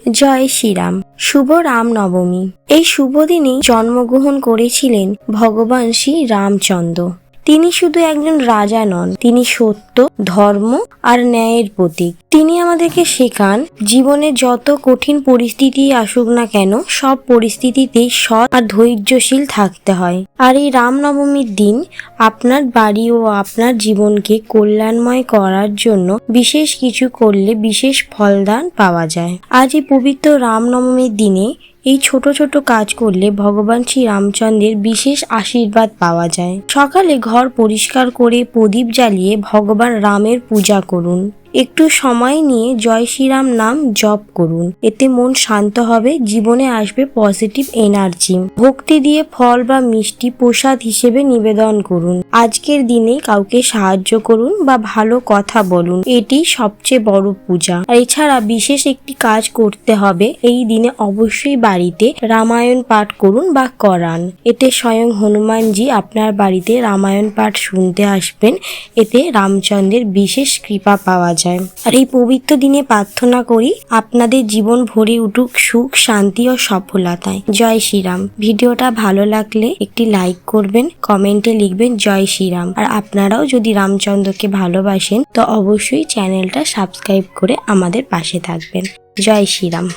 জয় শ্রীরাম। শুভ রামনবমী। এই শুভ দিনে জন্মগ্রহণ করেছিলেন ভগবান শ্রী রামচন্দ্র। তিনি শুধু একজন রাজা নন, তিনি সত্য, ধর্ম আর ন্যায়ের প্রতীক। তিনি আমাদেরকে শেখান জীবনে যত কঠিন পরিস্থিতি আসুক না কেন, সব পরিস্থিতিতেই সৎ আর ধৈর্যশীল থাকতে হয়। আর এই রামনবমীর দিন আপনার বাড়ি ও আপনার জীবনকে কল্যাণময় করার জন্য বিশেষ কিছু করলে বিশেষ ফলদান পাওয়া যায়। আজ এই পবিত্র রামনবমীর দিনে এই ছোট ছোট কাজ করলে ভগবান শ্রী রামচন্দ্রের বিশেষ আশীর্বাদ পাওয়া যায়। সকালে ঘর পরিষ্কার করে প্রদীপ জ্বালিয়ে ভগবান রামের পূজা করুন। একটু সময় নিয়ে জয় শ্রীরাম নাম জপ করুন। এতে মন শান্ত হবে, জীবনে আসবে পজিটিভ এনার্জি। ভক্তি দিয়ে ফল বা মিষ্টি প্রসাদ হিসেবে নিবেদন করুন। আজকের দিনে কাউকে সাহায্য করুন বা ভালো কথা বলুন, এটি সবচেয়ে বড় পূজা। আর এছাড়া বিশেষ একটি কাজ করতে হবে, এই দিনে অবশ্যই বাড়িতে রামায়ণ পাঠ করুন বা করান। এতে স্বয়ং হনুমানজি আপনার বাড়িতে রামায়ণ পাঠ শুনতে আসবেন। এতে রামচন্দ্রের বিশেষ কৃপা পাওয়া যায়। আর এই পবিত্র দিনে প্রার্থনা করি আপনাদের জীবন ভরে উঠুক সুখ, শান্তি ও সফলতায়। জয় শ্রীরাম। ভিডিওটা ভালো লাগলে একটি লাইক করবেন, কমেন্টে লিখবেন জয় শ্রীরাম। আর আপনারাও যদি রামচন্দ্রকে ভালোবাসেন তো অবশ্যই চ্যানেলটা সাবস্ক্রাইব করে আমাদের পাশে থাকবেন। জয় শ্রীরাম।